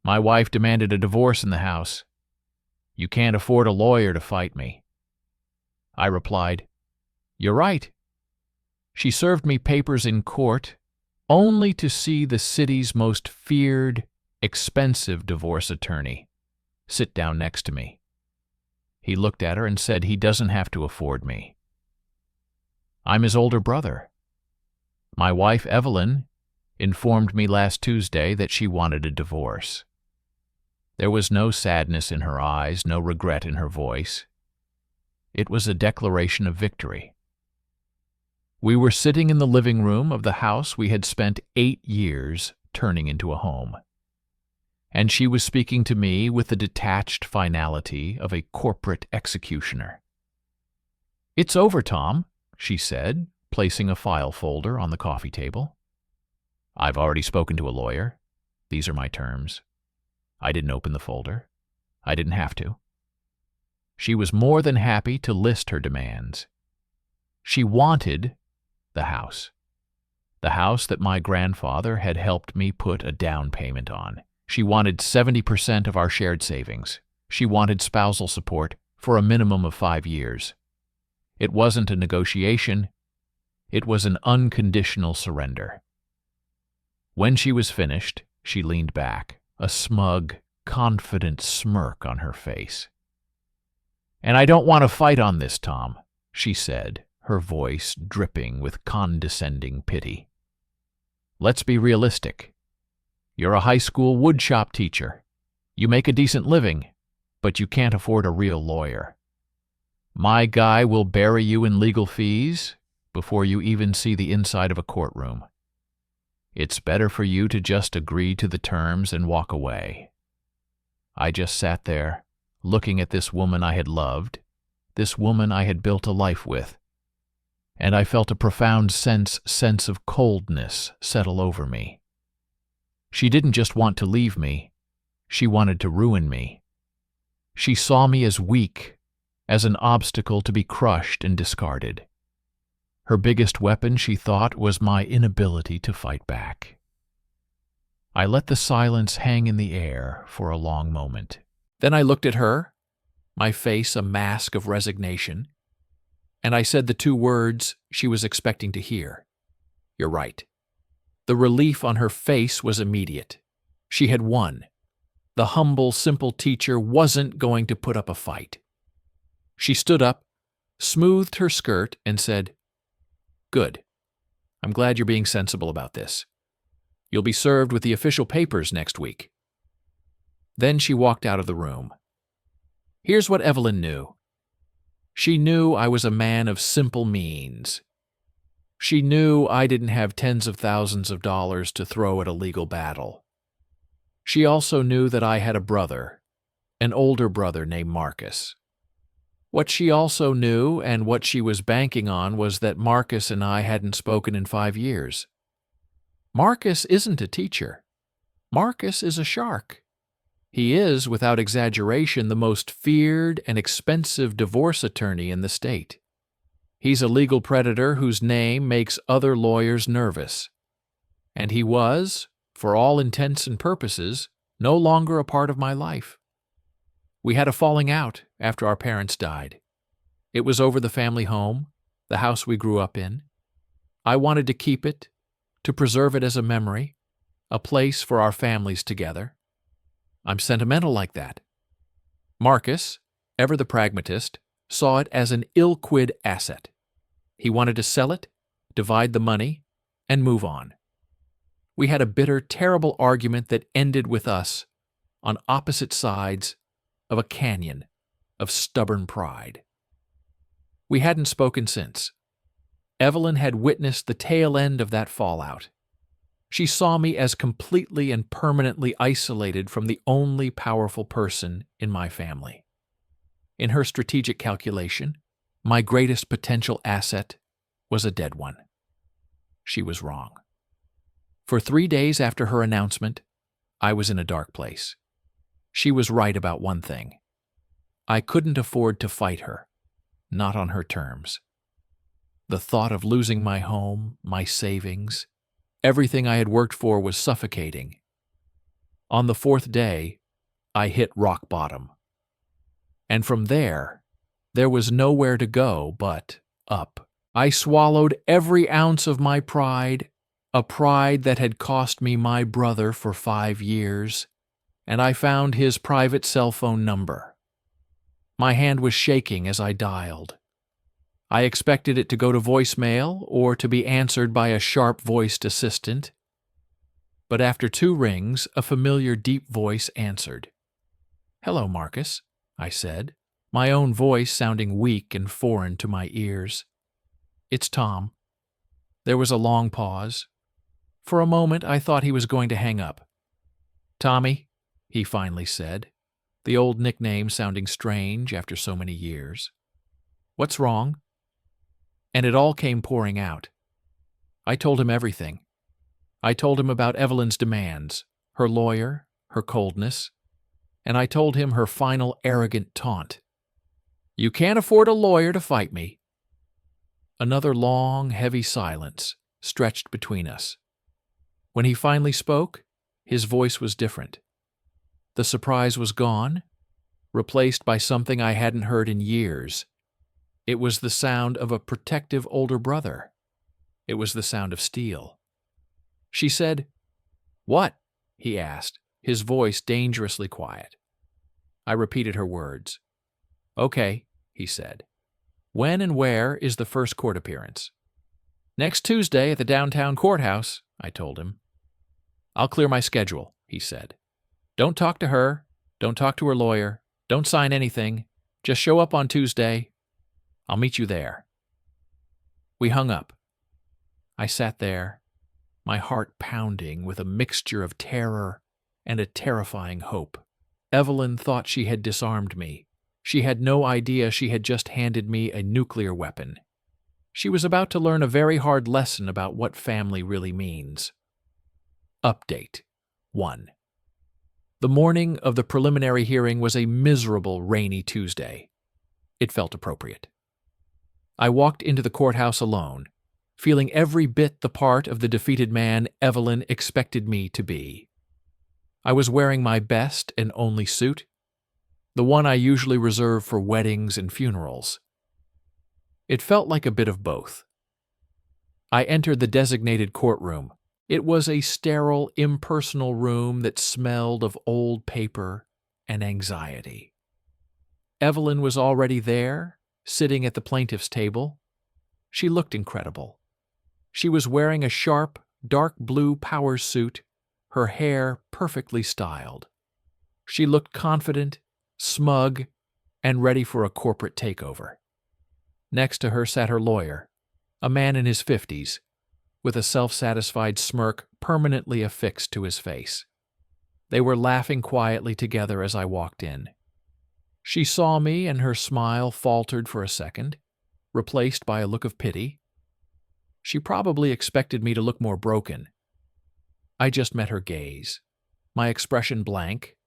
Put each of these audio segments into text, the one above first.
My wife demanded a divorce in the house. You can't afford a lawyer to fight me. I replied, You're right. She served me papers in court only to see the city's most feared, expensive divorce attorney sit down next to me. He looked at her and said he doesn't have to afford me. I'm his older brother. My wife, Evelyn, informed me last Tuesday that she wanted a divorce. There was no sadness in her eyes, no regret in her voice. It was a declaration of victory. We were sitting in the living room of the house we had spent 8 years turning into a home. And she was speaking to me with the detached finality of a corporate executioner. It's over, Tom, she said, placing a file folder on the coffee table. I've already spoken to a lawyer. These are my terms. I didn't open the folder. I didn't have to. She was more than happy to list her demands. She wanted the house that my grandfather had helped me put a down payment on. She wanted 70% of our shared savings. She wanted spousal support for a minimum of 5 years. It wasn't a negotiation. It was an unconditional surrender. When she was finished, she leaned back, a smug, confident smirk on her face. And I don't want to fight on this, Tom, she said, her voice dripping with condescending pity. Let's be realistic. You're a high school woodshop teacher. You make a decent living, but you can't afford a real lawyer. My guy will bury you in legal fees before you even see the inside of a courtroom. It's better for you to just agree to the terms and walk away. I just sat there, looking at this woman I had loved, this woman I had built a life with, and I felt a profound sense of coldness settle over me. She didn't just want to leave me, she wanted to ruin me. She saw me as weak, as an obstacle to be crushed and discarded. Her biggest weapon, she thought, was my inability to fight back. I let the silence hang in the air for a long moment. Then I looked at her, my face a mask of resignation, and I said the 2 words she was expecting to hear. You're right. The relief on her face was immediate. She had won. The humble, simple teacher wasn't going to put up a fight. She stood up, smoothed her skirt, and said, Good. I'm glad you're being sensible about this. You'll be served with the official papers next week. Then she walked out of the room. Here's what Evelyn knew. She knew I was a man of simple means. She knew I didn't have tens of thousands of dollars to throw at a legal battle. She also knew that I had a brother, an older brother named Marcus. What she also knew, and what she was banking on, was that Marcus and I hadn't spoken in 5 years. Marcus isn't a teacher. Marcus is a shark. He is, without exaggeration, the most feared and expensive divorce attorney in the state. He's a legal predator whose name makes other lawyers nervous. And he was, for all intents and purposes, no longer a part of my life. We had a falling out after our parents died. It was over the family home, the house we grew up in. I wanted to keep it, to preserve it as a memory, a place for our families together. I'm sentimental like that. Marcus, ever the pragmatist, saw it as an ill-quid asset. He wanted to sell it, divide the money, and move on. We had a bitter, terrible argument that ended with us on opposite sides of a canyon of stubborn pride. We hadn't spoken since. Evelyn had witnessed the tail end of that fallout. She saw me as completely and permanently isolated from the only powerful person in my family. In her strategic calculation, my greatest potential asset was a dead one. She was wrong. For 3 days after her announcement, I was in a dark place. She was right about one thing. I couldn't afford to fight her, not on her terms. The thought of losing my home, my savings, everything I had worked for was suffocating. On the fourth day, I hit rock bottom. And from there was nowhere to go but up. I swallowed every ounce of my pride, a pride that had cost me my brother for 5 years, and I found his private cell phone number. My hand was shaking as I dialed. I expected it to go to voicemail or to be answered by a sharp-voiced assistant. But after 2 rings, a familiar deep voice answered. "Hello, Marcus," I said, my own voice sounding weak and foreign to my ears. "It's Tom." There was a long pause. For a moment, I thought he was going to hang up. "Tommy," he finally said, the old nickname sounding strange after so many years. "What's wrong?" And it all came pouring out. I told him everything. I told him about Evelyn's demands, her lawyer, her coldness, and I told him her final arrogant taunt. "You can't afford a lawyer to fight me." Another long, heavy silence stretched between us. When he finally spoke, his voice was different. The surprise was gone, replaced by something I hadn't heard in years. It was the sound of a protective older brother. It was the sound of steel. She said, "What?" he asked, his voice dangerously quiet. I repeated her words. "Okay," he said. "When and where is the first court appearance?" "Next Tuesday at the downtown courthouse," I told him. "I'll clear my schedule," he said. "Don't talk to her. Don't talk to her lawyer. Don't sign anything. Just show up on Tuesday. I'll meet you there." We hung up. I sat there, my heart pounding with a mixture of terror and a terrifying hope. Evelyn thought she had disarmed me. She had no idea she had just handed me a nuclear weapon. She was about to learn a very hard lesson about what family really means. Update 1. The morning of the preliminary hearing was a miserable, rainy Tuesday. It felt appropriate. I walked into the courthouse alone, feeling every bit the part of the defeated man Evelyn expected me to be. I was wearing my best and only suit, the one I usually reserve for weddings and funerals. It felt like a bit of both. I entered the designated courtroom. It was a sterile, impersonal room that smelled of old paper and anxiety. Evelyn was already there, sitting at the plaintiff's table. She looked incredible. She was wearing a sharp, dark blue power suit, her hair perfectly styled. She looked confident, smug, and ready for a corporate takeover. Next to her sat her lawyer, a man in his 50s, with a self-satisfied smirk permanently affixed to his face. They were laughing quietly together as I walked in. She saw me and her smile faltered for a second, replaced by a look of pity. She probably expected me to look more broken. I just met her gaze, my expression blank,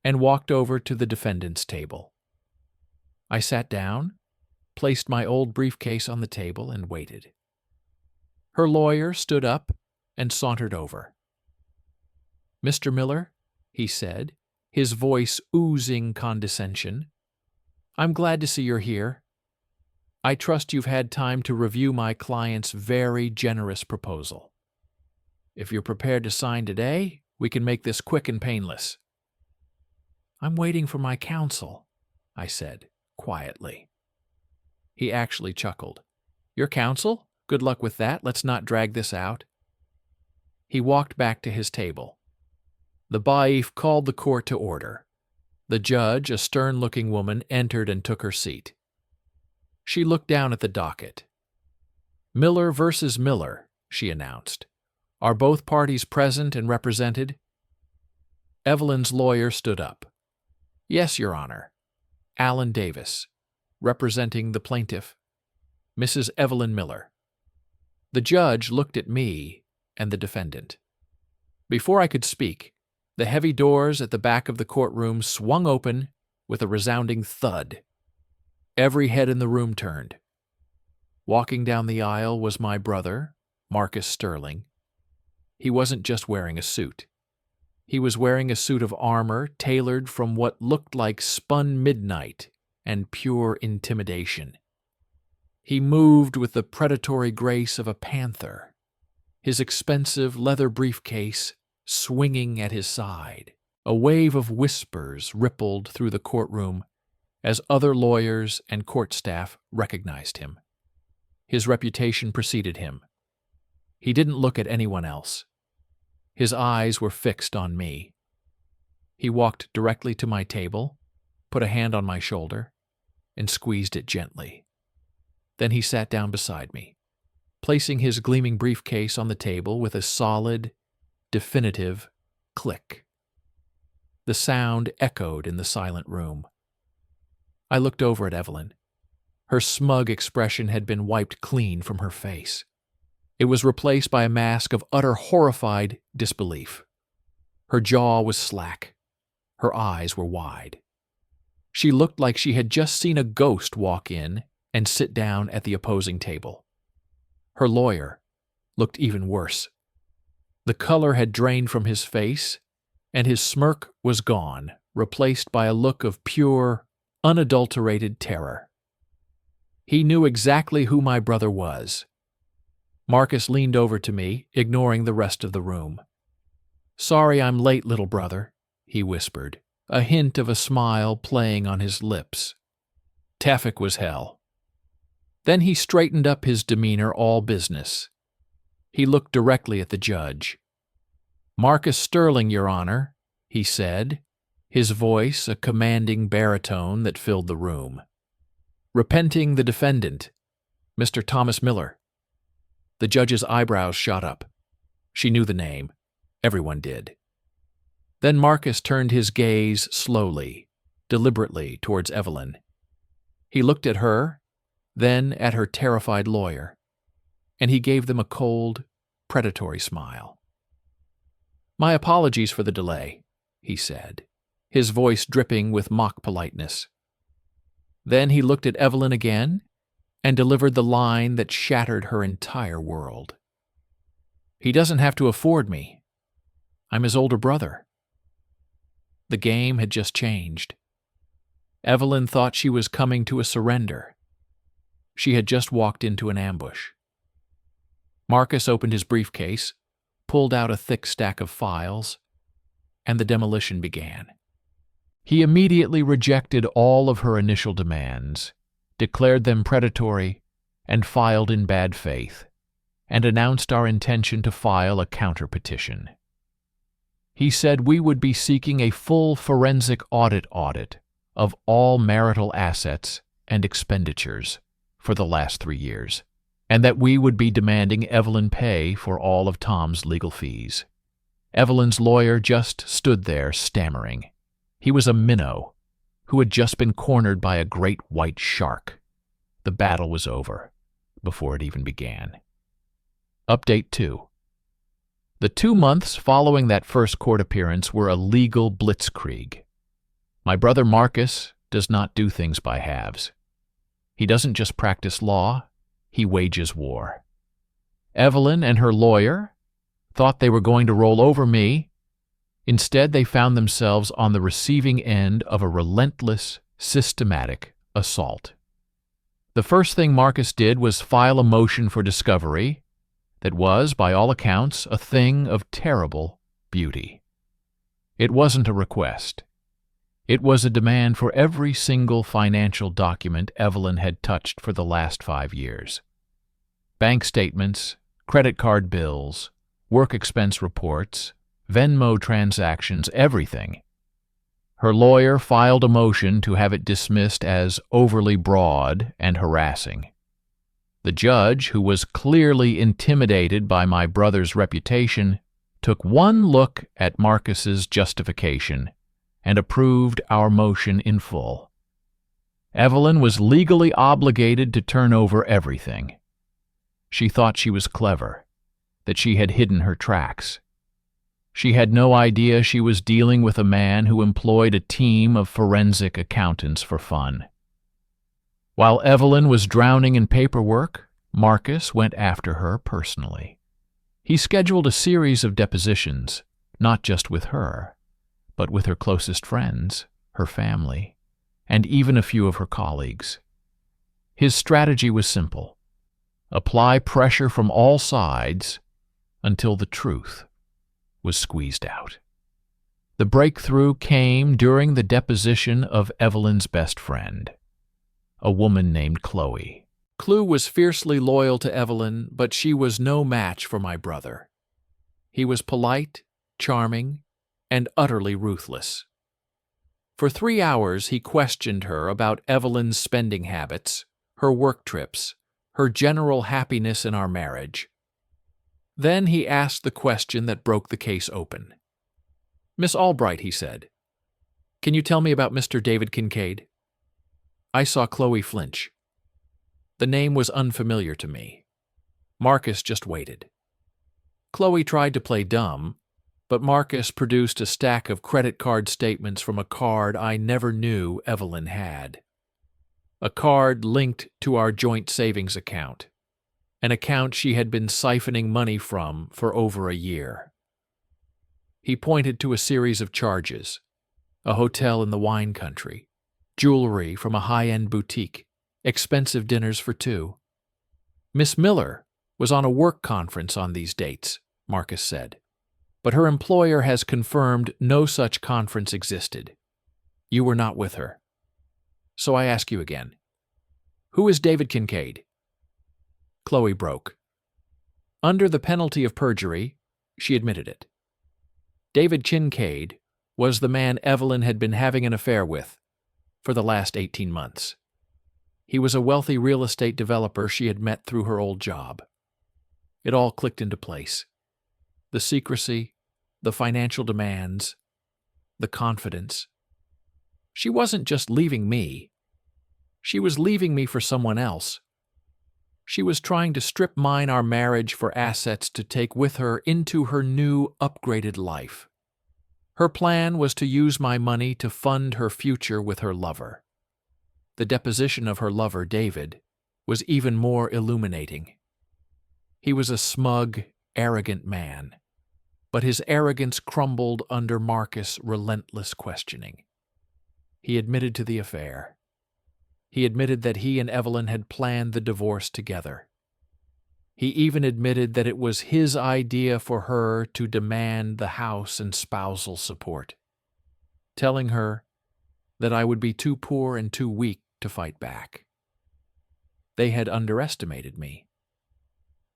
and walked over to the defendant's table. I sat down, placed my old briefcase on the table, and waited. Her lawyer stood up and sauntered over. "Mr. Miller," he said, his voice oozing condescension, "I'm glad to see you're here. I trust you've had time to review my client's very generous proposal. If you're prepared to sign today, we can make this quick and painless." "I'm waiting for my counsel," I said, quietly. He actually chuckled. "Your counsel? Good luck with that. Let's not drag this out." He walked back to his table. The bailiff called the court to order. The judge, a stern-looking woman, entered and took her seat. She looked down at the docket. "Miller versus Miller," she announced. "Are both parties present and represented?" Evelyn's lawyer stood up. "Yes, Your Honor. Alan Davis, representing the plaintiff, Mrs. Evelyn Miller." The judge looked at me and the defendant. Before I could speak, the heavy doors at the back of the courtroom swung open with a resounding thud. Every head in the room turned. Walking down the aisle was my brother, Marcus Sterling. He wasn't just wearing a suit. He was wearing a suit of armor tailored from what looked like spun midnight and pure intimidation. He moved with the predatory grace of a panther, his expensive leather briefcase swinging at his side. A wave of whispers rippled through the courtroom as other lawyers and court staff recognized him. His reputation preceded him. He didn't look at anyone else. His eyes were fixed on me. He walked directly to my table, put a hand on my shoulder, and squeezed it gently. Then he sat down beside me, placing his gleaming briefcase on the table with a solid, definitive click. The sound echoed in the silent room. I looked over at Evelyn. Her smug expression had been wiped clean from her face. It was replaced by a mask of utter horrified disbelief. Her jaw was slack. Her eyes were wide. She looked like she had just seen a ghost walk in and sit down at the opposing table. Her lawyer looked even worse. The color had drained from his face, and his smirk was gone, replaced by a look of pure, unadulterated terror. He knew exactly who my brother was. Marcus leaned over to me, ignoring the rest of the room. "Sorry I'm late, little brother," he whispered, a hint of a smile playing on his lips. "Traffic was hell." Then he straightened up, his demeanor all business. He looked directly at the judge. "Marcus Sterling, Your Honor," he said, his voice a commanding baritone that filled the room. "Repenting the defendant, Mr. Thomas Miller." The judge's eyebrows shot up. She knew the name. Everyone did. Then Marcus turned his gaze slowly, deliberately towards Evelyn. He looked at her, then at her terrified lawyer, and he gave them a cold, predatory smile. "My apologies for the delay," he said, his voice dripping with mock politeness. Then he looked at Evelyn again and delivered the line that shattered her entire world. "He doesn't have to afford me. I'm his older brother." The game had just changed. Evelyn thought she was coming to a surrender. She had just walked into an ambush. Marcus opened his briefcase, pulled out a thick stack of files, and the demolition began. He immediately rejected all of her initial demands, declared them predatory, and filed in bad faith, and announced our intention to file a counter-petition. He said we would be seeking a full forensic audit of all marital assets and expenditures for the last 3 years, and that we would be demanding Evelyn pay for all of Tom's legal fees. Evelyn's lawyer just stood there stammering. He was a minnow who had just been cornered by a great white shark. The battle was over before it even began. Update 2. The 2 months following that first court appearance were a legal blitzkrieg. My brother Marcus does not do things by halves. He doesn't just practice law, he wages war. Evelyn and her lawyer thought they were going to roll over me. Instead, they found themselves on the receiving end of a relentless, systematic assault. The first thing Marcus did was file a motion for discovery that was, by all accounts, a thing of terrible beauty. It wasn't a request. It was a demand for every single financial document Evelyn had touched for the last 5 years. Bank statements, credit card bills, work expense reports, Venmo transactions, everything. Her lawyer filed a motion to have it dismissed as overly broad and harassing. The judge, who was clearly intimidated by my brother's reputation, took one look at Marcus's justification and approved our motion in full. Evelyn was legally obligated to turn over everything. She thought she was clever, that she had hidden her tracks. She had no idea she was dealing with a man who employed a team of forensic accountants for fun. While Evelyn was drowning in paperwork, Marcus went after her personally. He scheduled a series of depositions, not just with her, but with her closest friends, her family, and even a few of her colleagues. His strategy was simple: apply pressure from all sides until the truth was squeezed out. The breakthrough came during the deposition of Evelyn's best friend, a woman named Chloe. Chloe was fiercely loyal to Evelyn, but she was no match for my brother. He was polite, charming, and utterly ruthless. For 3 hours he questioned her about Evelyn's spending habits, her work trips, her general happiness in our marriage. Then he asked the question that broke the case open. "Miss Albright," he said, "can you tell me about Mr. David Kincaid?" I saw Chloe flinch. The name was unfamiliar to me. Marcus just waited. Chloe tried to play dumb, but Marcus produced a stack of credit card statements from a card I never knew Evelyn had. A card linked to our joint savings account, an account she had been siphoning money from for over a year. He pointed to a series of charges: a hotel in the wine country, jewelry from a high-end boutique, expensive dinners for two. "Miss Miller was on a work conference on these dates," Marcus said, "but her employer has confirmed no such conference existed. You were not with her. So I ask you again, who is David Kincaid?" Chloe broke. Under the penalty of perjury, she admitted it. David Kincaid was the man Evelyn had been having an affair with for the last 18 months. He was a wealthy real estate developer she had met through her old job. It all clicked into place. The secrecy, the financial demands, the confidence. She wasn't just leaving me. She was leaving me for someone else. She was trying to strip mine our marriage for assets to take with her into her new, upgraded life. Her plan was to use my money to fund her future with her lover. The deposition of her lover, David, was even more illuminating. He was a smug, arrogant man, but his arrogance crumbled under Marcus' relentless questioning. He admitted to the affair. He admitted that he and Evelyn had planned the divorce together. He even admitted that it was his idea for her to demand the house and spousal support, telling her that I would be too poor and too weak to fight back. They had underestimated me.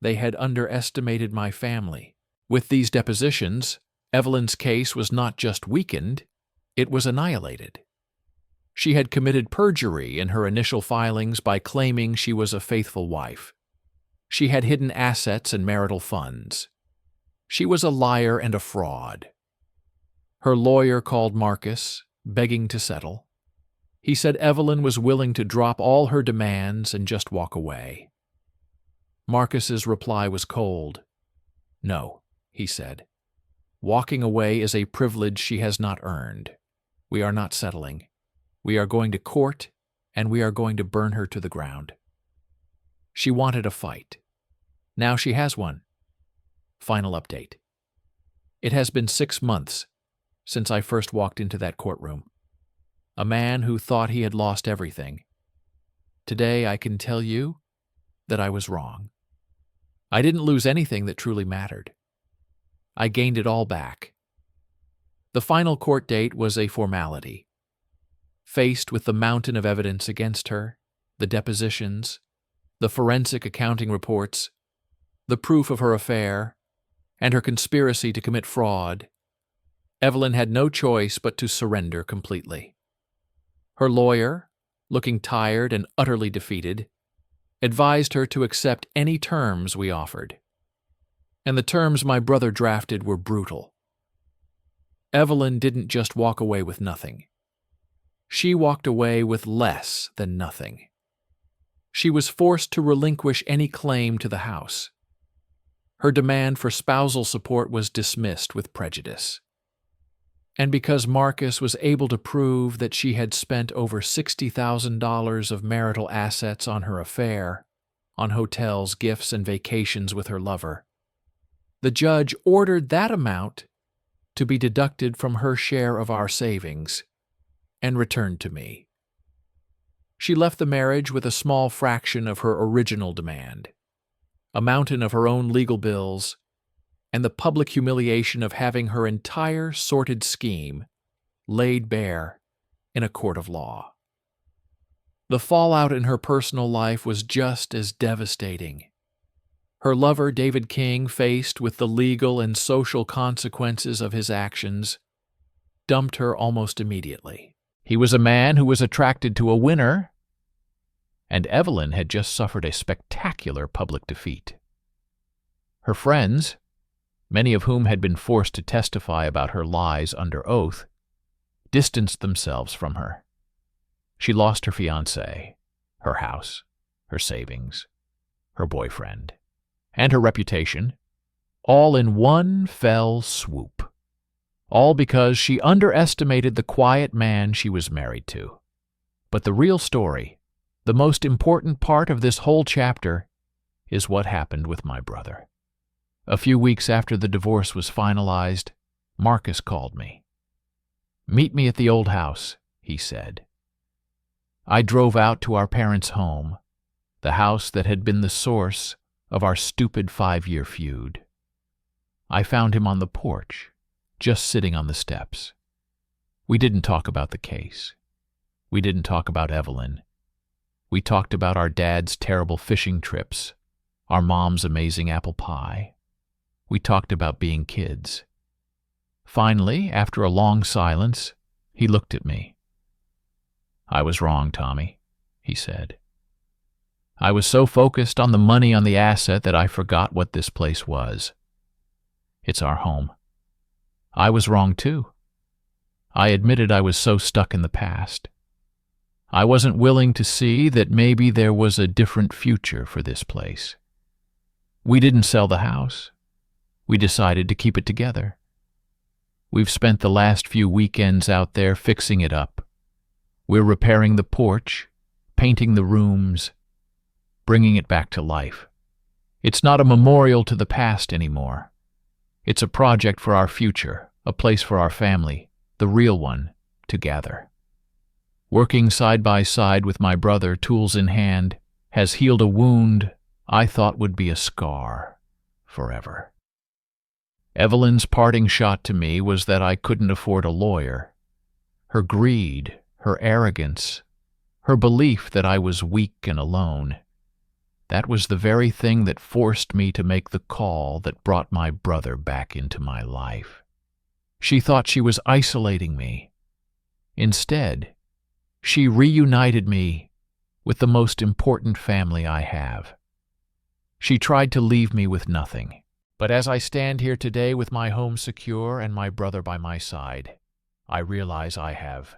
They had underestimated my family. With these depositions, Evelyn's case was not just weakened, it was annihilated. She had committed perjury in her initial filings by claiming she was a faithful wife. She had hidden assets and marital funds. She was a liar and a fraud. Her lawyer called Marcus, begging to settle. He said Evelyn was willing to drop all her demands and just walk away. Marcus's reply was cold. "No," he said. "Walking away is a privilege she has not earned. We are not settling. We are going to court, and we are going to burn her to the ground." She wanted a fight. Now she has one. Final update. It has been 6 months since I first walked into that courtroom. A man who thought he had lost everything. Today I can tell you that I was wrong. I didn't lose anything that truly mattered. I gained it all back. The final court date was a formality. Faced with the mountain of evidence against her, the depositions, the forensic accounting reports, the proof of her affair, and her conspiracy to commit fraud, Evelyn had no choice but to surrender completely. Her lawyer, looking tired and utterly defeated, advised her to accept any terms we offered. And the terms my brother drafted were brutal. Evelyn didn't just walk away with nothing. She walked away with less than nothing. She was forced to relinquish any claim to the house. Her demand for spousal support was dismissed with prejudice. And because Marcus was able to prove that she had spent over $60,000 of marital assets on her affair, on hotels, gifts, and vacations with her lover, the judge ordered that amount to be deducted from her share of our savings and returned to me. She left the marriage with a small fraction of her original demand, a mountain of her own legal bills, and the public humiliation of having her entire sordid scheme laid bare in a court of law. The fallout in her personal life was just as devastating. Her lover, David King, faced with the legal and social consequences of his actions, dumped her almost immediately. He was a man who was attracted to a winner, and Evelyn had just suffered a spectacular public defeat. Her friends, many of whom had been forced to testify about her lies under oath, distanced themselves from her. She lost her fiancé, her house, her savings, her boyfriend, and her reputation, all in one fell swoop. All because she underestimated the quiet man she was married to. But the real story, the most important part of this whole chapter, is what happened with my brother. A few weeks after the divorce was finalized, Marcus called me. "Meet me at the old house," he said. I drove out to our parents' home, the house that had been the source of our stupid 5-year feud. I found him on the porch, just sitting on the steps. We didn't talk about the case. We didn't talk about Evelyn. We talked about our dad's terrible fishing trips, our mom's amazing apple pie. We talked about being kids. Finally, after a long silence, he looked at me. "I was wrong, Tommy," he said. "I was so focused on the money on the asset that I forgot what this place was. It's our home. I was wrong too. I admitted I was so stuck in the past. I wasn't willing to see that maybe there was a different future for this place. We didn't sell the house. We decided to keep it together. We've spent the last few weekends out there fixing it up. We're repairing the porch, painting the rooms, bringing it back to life. It's not a memorial to the past anymore. It's a project for our future, a place for our family, the real one, to gather. Working side by side with my brother, tools in hand, has healed a wound I thought would be a scar forever." Evelyn's parting shot to me was that I couldn't afford a lawyer. Her greed, her arrogance, her belief that I was weak and alone, that was the very thing that forced me to make the call that brought my brother back into my life. She thought she was isolating me. Instead, she reunited me with the most important family I have. She tried to leave me with nothing. But as I stand here today with my home secure and my brother by my side, I realize I have